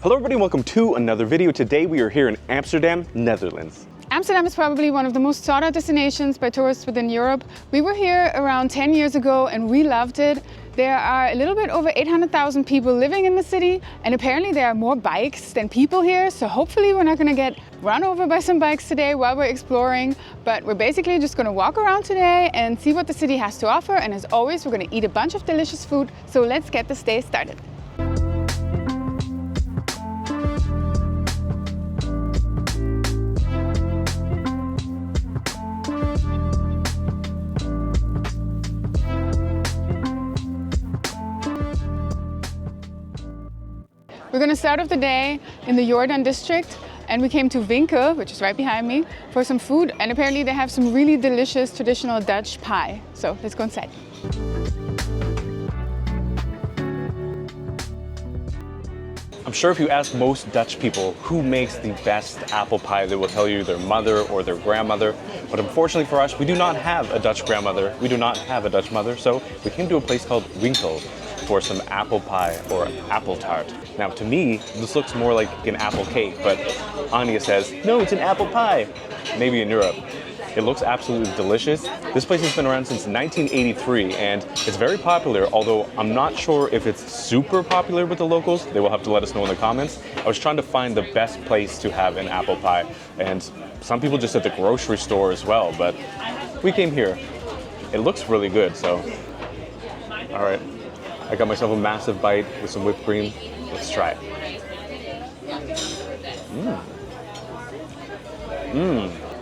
Hello everybody, welcome to another video. Today we are here in Amsterdam, Netherlands. Amsterdam is probably one of the most sought out destinations by tourists within Europe. We were here around 10 years ago and we loved it. There are a little bit over 800,000 people living in the city, and apparently there are more bikes than people here, so hopefully we're not going to get run over by some bikes today while we're exploring, but we're basically just going to walk around today and see what the city has to offer, and as always we're going to eat a bunch of delicious food, so let's get this day started. We're going to start off the day in the Jordaan district, and we came to Winkel, which is right behind me, for some food, and apparently they have some really delicious traditional Dutch pie. So let's go inside. I'm sure if you ask most Dutch people who makes the best apple pie, they will tell you their mother or their grandmother. But unfortunately for us, we do not have a Dutch grandmother. We do not have a Dutch mother. So we came to a place called Winkel for some apple pie or apple tart. Now to me, this looks more like an apple cake, but Anya says, no, it's an apple pie. Maybe in Europe. It looks absolutely delicious. This place has been around since 1983 and it's very popular, although I'm not sure if it's super popular with the locals. They will have to let us know in the comments. I was trying to find the best place to have an apple pie, and some people just at the grocery store as well, but we came here. It looks really good, so. All right, I got myself a massive bite with some whipped cream. Let's try it.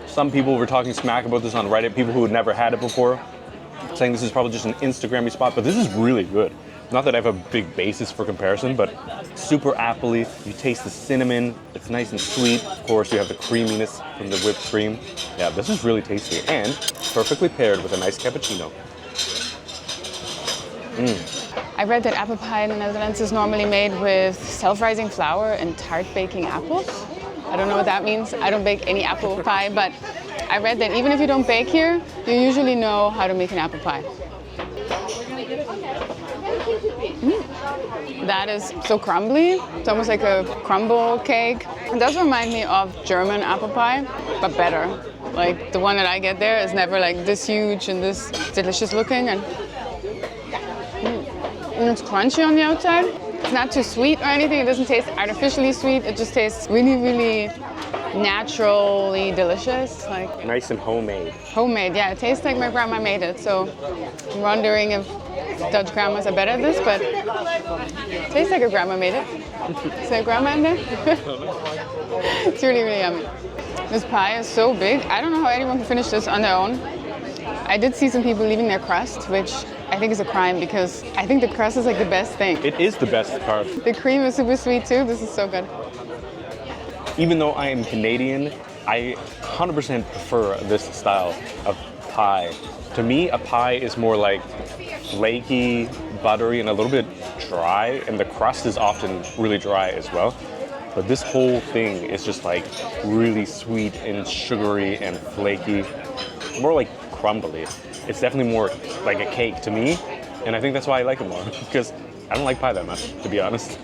Some people were talking smack about this on Reddit, people who had never had it before, saying this is probably just an Instagrammy spot, but this is really good. Not that I have a big basis for comparison, but super appley. You taste the cinnamon, it's nice and sweet. Of course, you have the creaminess from the whipped cream. Yeah, this is really tasty and perfectly paired with a nice cappuccino. I read that apple pie in the Netherlands is normally made with self-rising flour and tart baking apples. I don't know what that means. I don't bake any apple pie, but I read that even if you don't bake here, you usually know how to make an apple pie. That is so crumbly. It's almost like a crumble cake. It does remind me of German apple pie, but better. Like the one that I get there is never like this huge and this delicious looking, and it's crunchy on the outside. It's not too sweet or anything. It doesn't taste artificially sweet. It just tastes really, really naturally delicious. Like Nice and homemade. Homemade, yeah. It tastes like my grandma made it. So I'm wondering if Dutch grandmas are better at this, but it tastes like a grandma made it. Is there a grandma in there? It's really, really yummy. This pie is so big. I don't know how anyone can finish this on their own. I did see some people leaving their crust, which I think is a crime because I think the crust is like the best thing. It is the best part. The cream is super sweet too. This is so good. Even though I am Canadian, I 100% prefer this style of pie. To me, a pie is more like flaky, buttery, and a little bit dry, and the crust is often really dry as well. But this whole thing is just like really sweet and sugary and flaky, more like crumbly. It's definitely more like a cake to me, and I think that's why I like it more, because I don't like pie that much, to be honest.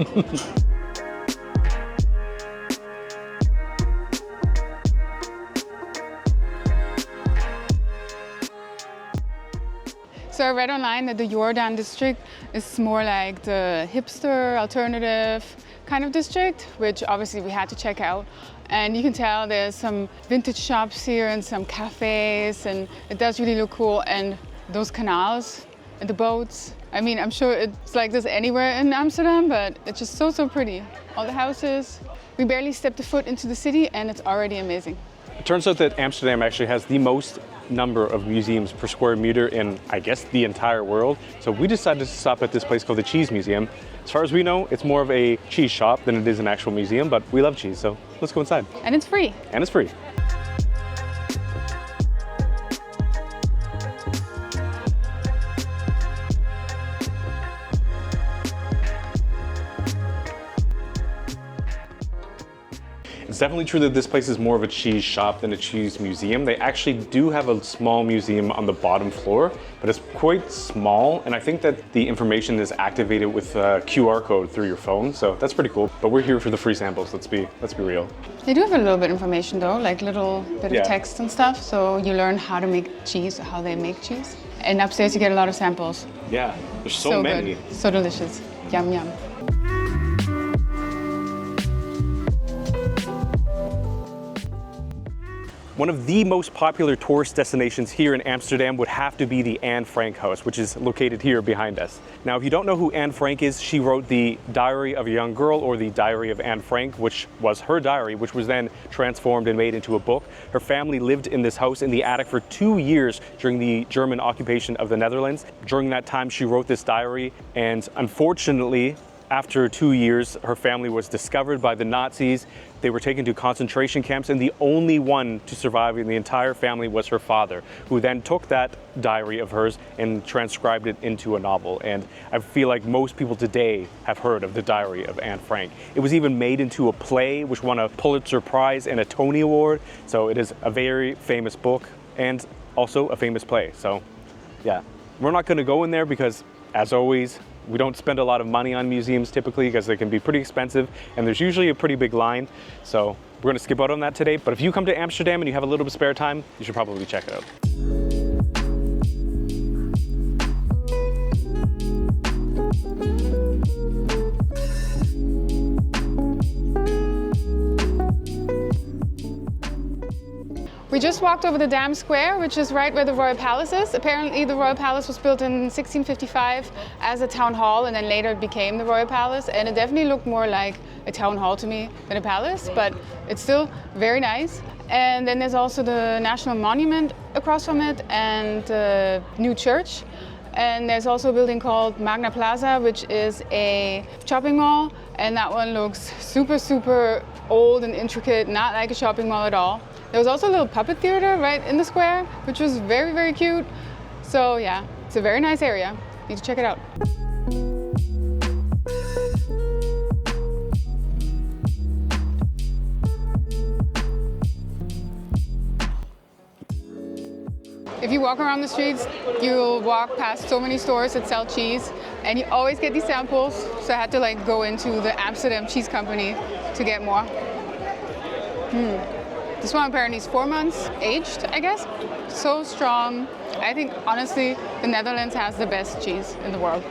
So I read online that the Jordaan district is more like the hipster alternative kind of district, which obviously we had to check out. And you can tell there's some vintage shops here and some cafes, and it does really look cool. And those canals and the boats, I mean, I'm sure it's like this anywhere in Amsterdam, but it's just so, so pretty. All the houses. We barely stepped a foot into the city and it's already amazing. It turns out that Amsterdam actually has the most number of museums per square meter in, I guess, the entire world. So we decided to stop at this place called the Cheese Museum. As far as we know, it's more of a cheese shop than it is an actual museum, but we love cheese, so let's go inside. And it's free. And it's free. It's definitely true that this place is more of a cheese shop than a cheese museum. They actually do have a small museum on the bottom floor, but it's quite small, and I think that the information is activated with a QR code through your phone, so that's pretty cool. But we're here for the free samples, let's be real. They do have a little bit of information though, like little bit Yeah. of text and stuff, so you learn how to make cheese, how they make cheese. And upstairs you get a lot of samples. Yeah, there's so many. Good, so delicious. Yum, yum. One of the most popular tourist destinations here in Amsterdam would have to be the Anne Frank house, which is located here behind us. Now, if you don't know who Anne Frank is, she wrote the Diary of a Young Girl, or the Diary of Anne Frank, which was her diary, which was then transformed and made into a book. Her family lived in this house in the attic for 2 years during the German occupation of the Netherlands. During that time, she wrote this diary, and unfortunately, after 2 years, her family was discovered by the Nazis. They were taken to concentration camps, and the only one to survive in the entire family was her father, who then took that diary of hers and transcribed it into a novel. And I feel like most people today have heard of the Diary of Anne Frank. It was even made into a play, which won a Pulitzer Prize and a Tony Award. So it is a very famous book and also a famous play. So yeah, we're not gonna go in there because, as always, we don't spend a lot of money on museums typically because they can be pretty expensive and there's usually a pretty big line. So we're gonna skip out on that today. But if you come to Amsterdam and you have a little bit of spare time, you should probably check it out. We just walked over the Dam Square, which is right where the Royal Palace is. Apparently the Royal Palace was built in 1655 as a town hall, and then later it became the Royal Palace, and it definitely looked more like a town hall to me than a palace, but it's still very nice. And then there's also the National Monument across from it and the new church. And there's also a building called Magna Plaza, which is a shopping mall, and that one looks super, super old and intricate, not like a shopping mall at all. There was also a little puppet theater right in the square, which was very, very cute. So yeah, it's a very nice area. You need to check it out. If you walk around the streets, you'll walk past so many stores that sell cheese, and you always get these samples. So I had to like go into the Amsterdam Cheese Company to get more. This one apparently is 4 months aged, I guess. So strong. I think honestly, the Netherlands has the best cheese in the world.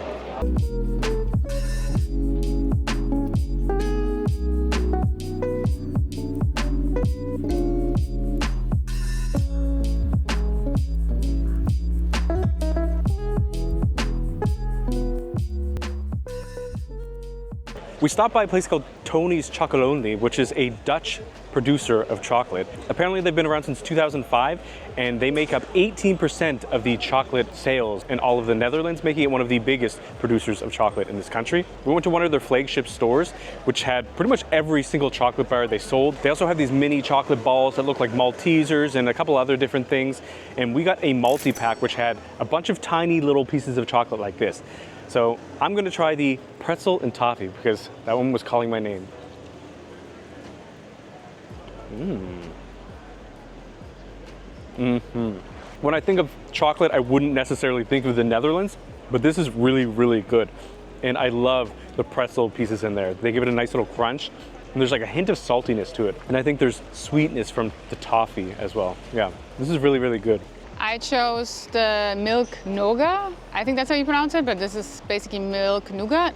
We stopped by a place called Tony's Chocolonely, which is a Dutch producer of chocolate. Apparently they've been around since 2005 and they make up 18% of the chocolate sales in all of the Netherlands, making it one of the biggest producers of chocolate in this country. We went to one of their flagship stores, which had pretty much every single chocolate bar they sold. They also have these mini chocolate balls that look like Maltesers and a couple other different things. And we got a multi-pack, which had a bunch of tiny little pieces of chocolate like this. So I'm gonna try the pretzel and toffee because that one was calling my name. When I think of chocolate, I wouldn't necessarily think of the Netherlands, but this is really, really good. And I love the pretzel pieces in there. They give it a nice little crunch, and there's like a hint of saltiness to it. And I think there's sweetness from the toffee as well. Yeah, this is really, really good. I chose the milk nougat. I think that's how you pronounce it, but this is basically milk nougat.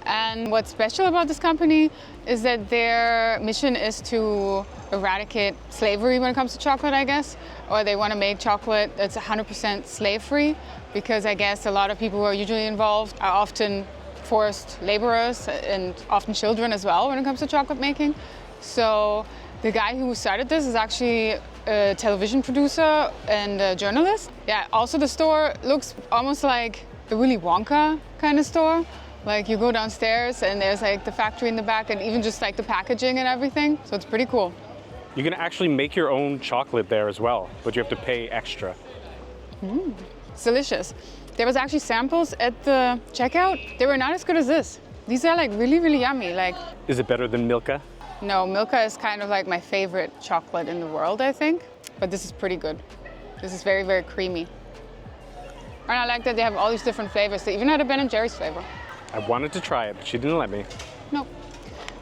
And what's special about this company is that their mission is to eradicate slavery when it comes to chocolate, I guess. Or they want to make chocolate that's 100% slave-free, because I guess a lot of people who are usually involved are often forced laborers and often children as well when it comes to chocolate making. So the guy who started this is actually a television producer and a journalist. Yeah, also the store looks almost like a Willy Wonka kind of store. Like you go downstairs and there's like the factory in the back and even just like the packaging and everything. So it's pretty cool. You can actually make your own chocolate there as well, but you have to pay extra. It's delicious. There was actually samples at the checkout. They were not as good as this. These are like really, really yummy. Like, Is it better than Milka? No, Milka is kind of like my favorite chocolate in the world, I think. But this is pretty good. This is very, very creamy. And I like that they have all these different flavors. They even had a Ben & Jerry's flavor. I wanted to try it, but she didn't let me. No.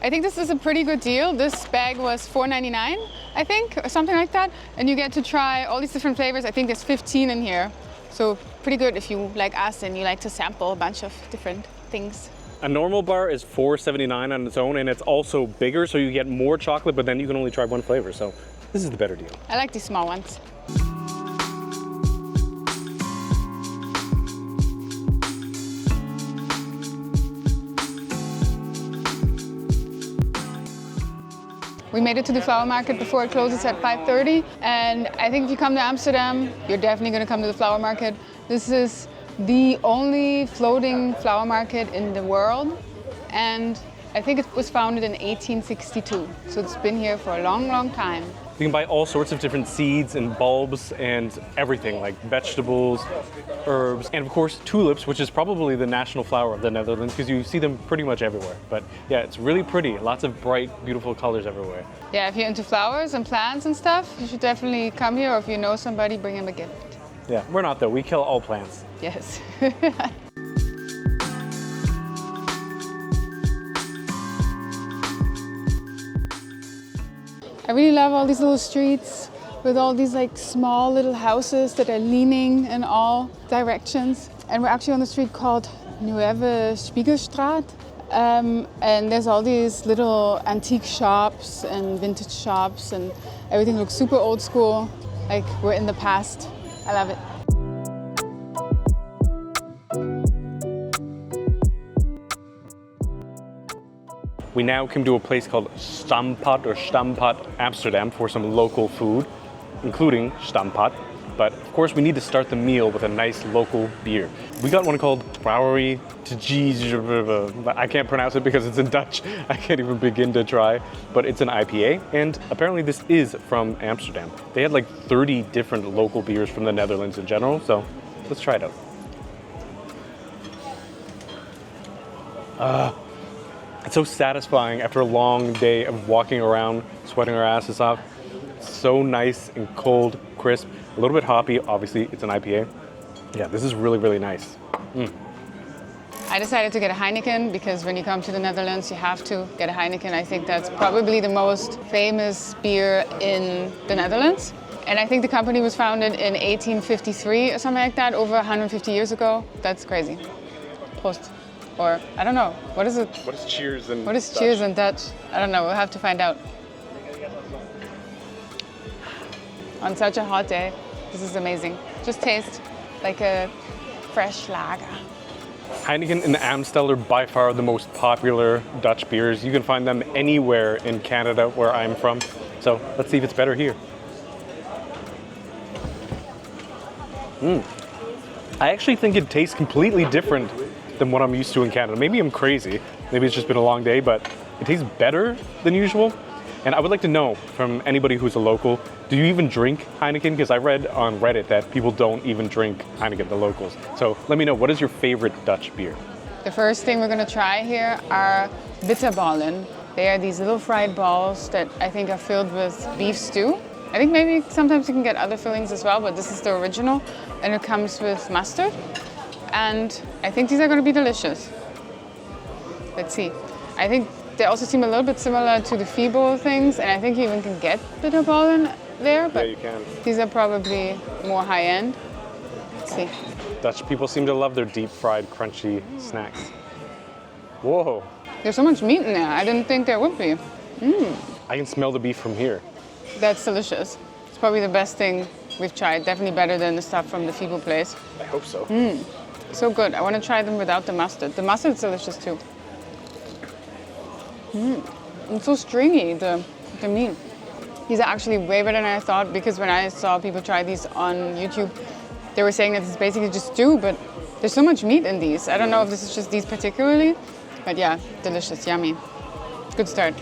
I think this is a pretty good deal. This bag was $4.99, I think, or something like that. And you get to try all these different flavors. I think there's 15 in here. So pretty good if you like us and you like to sample a bunch of different things. A normal bar is $4.79 on its own, and it's also bigger, so you get more chocolate, but then you can only try one flavor. So this is the better deal. I like these small ones. We made it to the flower market before it closes at 5:30, and I think if you come to Amsterdam, you're definitely going to come to the flower market. This is the only floating flower market in the world, and I think it was founded in 1862, so it's been here for a long, long time. You can buy all sorts of different seeds and bulbs and everything, like vegetables, herbs, and of course tulips, which is probably the national flower of the Netherlands because you see them pretty much everywhere. But yeah, it's really pretty. Lots of bright, beautiful colors everywhere. Yeah, if you're into flowers and plants and stuff, you should definitely come here, or if you know somebody, bring him a gift. Yeah, we're not though. We kill all plants. Yes. I really love all these little streets with all these like small little houses that are leaning in all directions. And we're actually on the street called Nieuwe Spiegelstraat. And there's all these little antique shops and vintage shops, and everything looks super old school, like we're in the past. I love it. We now came to a place called Stamppot Amsterdam for some local food, including stamppot. But of course we need to start the meal with a nice local beer. We got one called Brouwery de Cheese. I can't pronounce it because it's in Dutch. I can't even begin to try, but it's an IPA, and apparently this is from Amsterdam. They had like 30 different local beers from the Netherlands in general, so let's try it out. It's so satisfying after a long day of walking around, sweating our asses off. It's so nice and cold, crisp, a little bit hoppy. Obviously, it's an IPA. Yeah, this is really, really nice. I decided to get a Heineken because when you come to the Netherlands, you have to get a Heineken. I think that's probably the most famous beer in the Netherlands. And I think the company was founded in 1853 or something like that, over 150 years ago. That's crazy. Prost. Or, I don't know, what is it? What is cheers in What is Dutch? cheers in Dutch? I don't know, we'll have to find out. On such a hot day, this is amazing. Just taste like a fresh lager. Heineken and Amstel are by far the most popular Dutch beers. You can find them anywhere in Canada where I'm from. So let's see if it's better here. I actually think it tastes completely different than what I'm used to in Canada. Maybe I'm crazy. Maybe it's just been a long day, but it tastes better than usual. And I would like to know from anybody who's a local, do you even drink Heineken? Because I read on Reddit that people don't even drink Heineken, the locals. So let me know, what is your favorite Dutch beer? The first thing we're gonna try here are bitterballen. They are these little fried balls that I think are filled with beef stew. I think maybe sometimes you can get other fillings as well, but this is the original, and it comes with mustard. And I think these are gonna be delicious. Let's see. I think they also seem a little bit similar to the Fibo things, and I think you even can get bitterballen there, but you can. these are probably more high-end. Let's see. Dutch people seem to love their deep fried, crunchy snacks. Whoa, There's so much meat in there. I didn't think there would be. I can smell the beef from here. That's delicious. It's probably the best thing we've tried. Definitely better than the stuff from the Fibo place. I hope so. So good. I want to try them without the mustard. The mustard is delicious too. It's so stringy, the meat. These are actually way better than I thought, because when I saw people try these on YouTube, they were saying that it's basically just stew, but there's so much meat in these. I don't know if this is just these particularly, but yeah, delicious, yummy. Good start.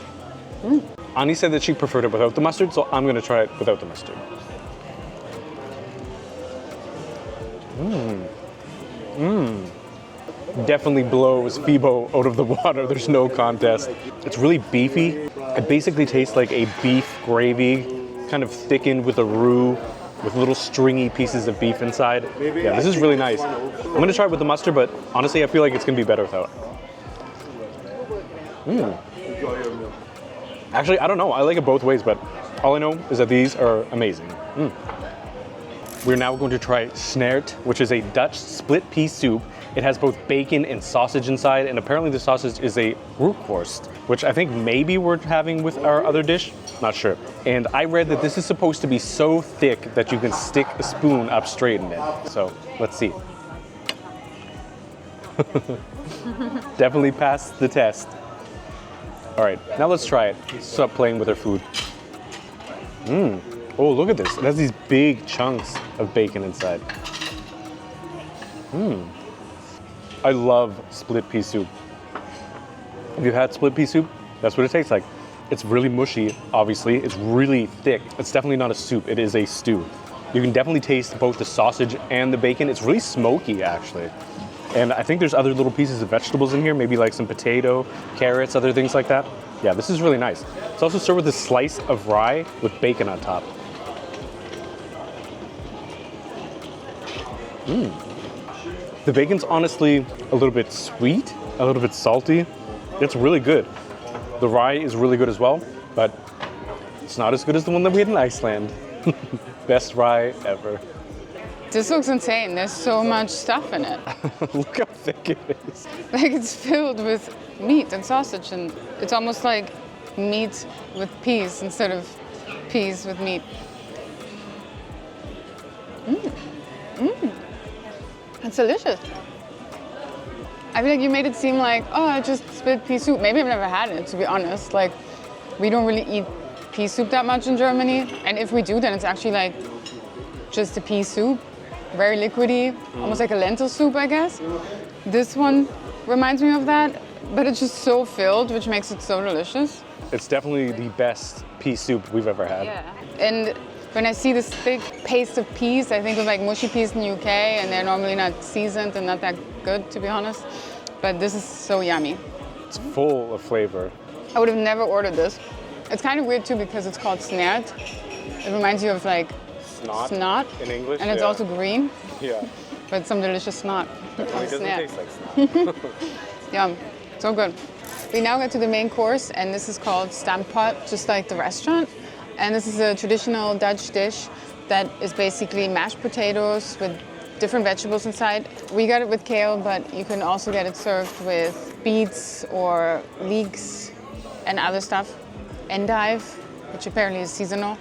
Annie said that she preferred it without the mustard, so I'm gonna try it without the mustard. Definitely blows Fibo out of the water. There's no contest. It's really beefy It basically tastes like a beef gravy, kind of thickened with a roux, with little stringy pieces of beef inside. Yeah, this is really nice. I'm gonna try it with the mustard, but honestly, I feel like it's gonna be better without. Actually, I don't know. I like it both ways, but all I know is that these are amazing. We're now going to try snert, which is a Dutch split pea soup. It has both bacon and sausage inside, and apparently the sausage is a rookworst, which I think maybe we're having with our other dish. Not sure. And I read that this is supposed to be so thick that you can stick a spoon up straight in it. So let's see. Definitely passed the test. All right, now let's try it. Stop playing with our food. Oh, look at this. It has these big chunks of bacon inside. I love split pea soup. Have you had split pea soup? That's what it tastes like. It's really mushy, obviously. It's really thick. It's definitely not a soup. It is a stew. You can definitely taste both the sausage and the bacon. It's really smoky, actually. And I think there's other little pieces of vegetables in here, maybe like some potato, carrots, other things like that. Yeah, this is really nice. It's also served with a slice of rye with bacon on top. The bacon's honestly a little bit sweet, a little bit salty. It's really good. The rye is really good as well, but it's not as good as the one that we had in Iceland. Best rye ever. This looks insane. There's so much stuff in it. Look how thick it is. Like it's filled with meat and sausage, and it's almost like meat with peas instead of peas with meat. It's delicious. I feel like you made it seem like, oh, it's just split pea soup. Maybe I've never had it, to be honest. Like, we don't really eat pea soup that much in Germany. And if we do, then it's actually like just a pea soup. Very liquidy, almost like a lentil soup, I guess. This one reminds me of that, but it's just so filled, which makes it so delicious. It's definitely the best pea soup we've ever had. Yeah. And when I see this thick paste of peas, I think of like mushy peas in the UK, and they're normally not seasoned and not that good, to be honest. But this is so yummy. It's full of flavor. I would have never ordered this. It's kind of weird too because it's called snert. It reminds you of like snot in English. And it's also green. Yeah. But some delicious snot. It doesn't taste like snot. Yum, so good. We now get to the main course, and this is called stamppot, just like the restaurant. And this is a traditional Dutch dish that is basically mashed potatoes with different vegetables inside. We got it with kale, but you can also get it served with beets or leeks and other stuff. Endive, which apparently is seasonal.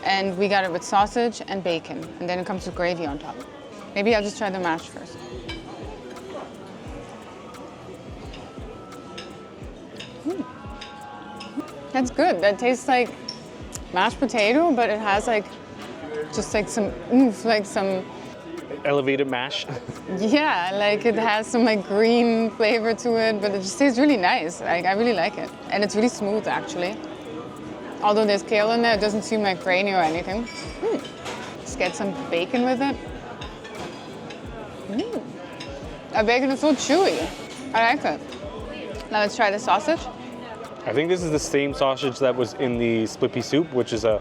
And we got it with sausage and bacon. And then it comes with gravy on top. Maybe I'll just try the mash first. That's good. That tastes like mashed potato, but it has like just like some oomph, like some elevated mash. Yeah, like it has some like green flavor to it, but it just tastes really nice. Like I really like it, and it's really smooth actually. Although there's kale in there, it doesn't seem like grainy or anything. Let's get some bacon with it. That bacon is so chewy. I like it. Now let's try the sausage. I think this is the same sausage that was in the split pea soup, which is I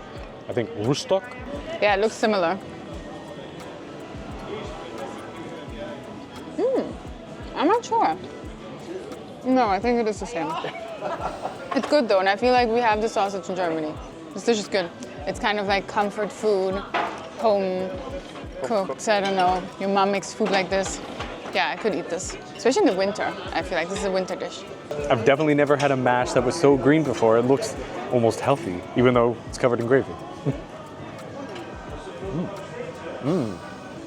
think roestok. Yeah, it looks similar. I'm not sure. No, I think it is the same. It's good though, and I feel like we have the sausage in Germany. This dish is good. It's kind of like comfort food, home cooked. I don't know, your mom makes food like this. Yeah, I could eat this, especially in the winter. I feel like this is a winter dish. I've definitely never had a mash that was so green before. It looks almost healthy, even though it's covered in gravy.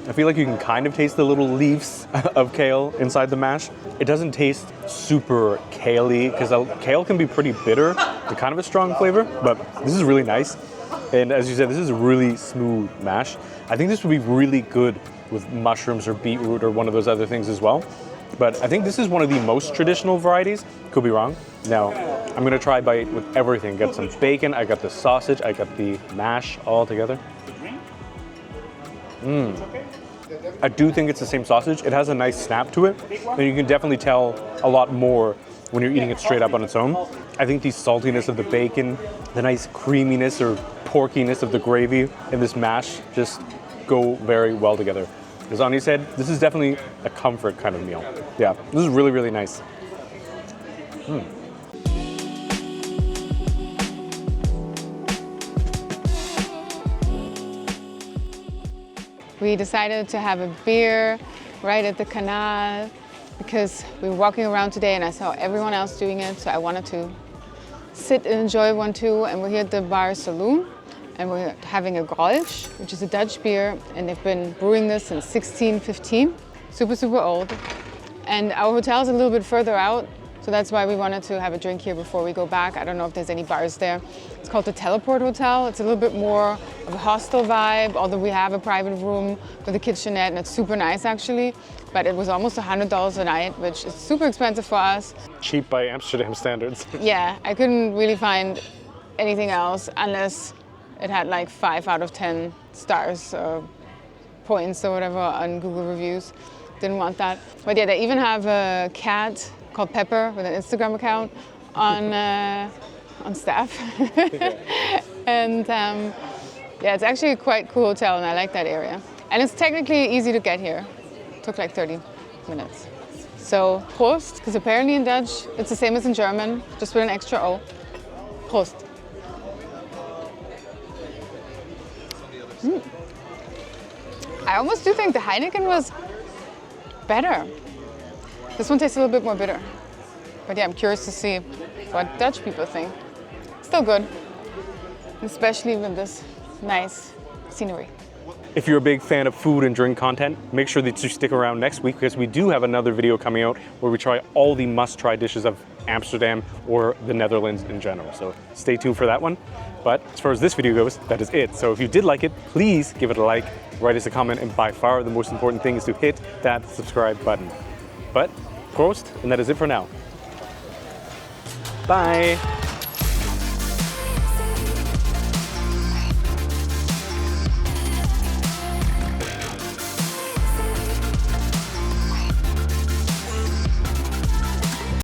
I feel like you can kind of taste the little leaves of kale inside the mash. It doesn't taste super kale-y, because kale can be pretty bitter, and kind of a strong flavor, but this is really nice. And as you said, this is a really smooth mash. I think this would be really good with mushrooms or beetroot or one of those other things as well. But I think this is one of the most traditional varieties. Could be wrong. Now, I'm gonna try a bite with everything. Got some bacon, I got the sausage, I got the mash all together. I do think it's the same sausage. It has a nice snap to it, and you can definitely tell a lot more when you're eating it straight up on its own. I think the saltiness of the bacon, the nice creaminess or porkiness of the gravy, and this mash just go very well together. As Anya said, this is definitely a comfort kind of meal. Yeah, this is really, really nice. We decided to have a beer right at the canal because we were walking around today and I saw everyone else doing it, so I wanted to sit and enjoy one too. And we're here at the bar Saloon and we're having a Grolsch, which is a Dutch beer, and they've been brewing this since 1615, super, super old. And our hotel is a little bit further out, so that's why we wanted to have a drink here before we go back. I don't know if there's any bars there. It's called the Teleport Hotel. It's a little bit more of a hostel vibe, although we have a private room with a kitchenette and it's super nice actually. But it was almost $100 a night, which is super expensive for us. Cheap by Amsterdam standards. Yeah, I couldn't really find anything else unless it had like 5 out of 10 stars or points or whatever on Google reviews. Didn't want that. But yeah, they even have a cat called Pepper with an Instagram account on staff. And yeah, it's actually a quite cool hotel and I like that area. And it's technically easy to get here. It took like 30 minutes. So Prost, because apparently in Dutch it's the same as in German, just with an extra O. Prost. I almost do think the Heineken was better. This one tastes a little bit more bitter. But yeah, I'm curious to see what Dutch people think. Still good, especially with this nice scenery. If you're a big fan of food and drink content, make sure that you stick around next week because we do have another video coming out where we try all the must-try dishes of Amsterdam or the Netherlands in general. So stay tuned for that one. But as far as this video goes, that is it. So if you did like it, please give it a like, write us a comment, and by far the most important thing is to hit that subscribe button. But Prost, and that is it for now. Bye.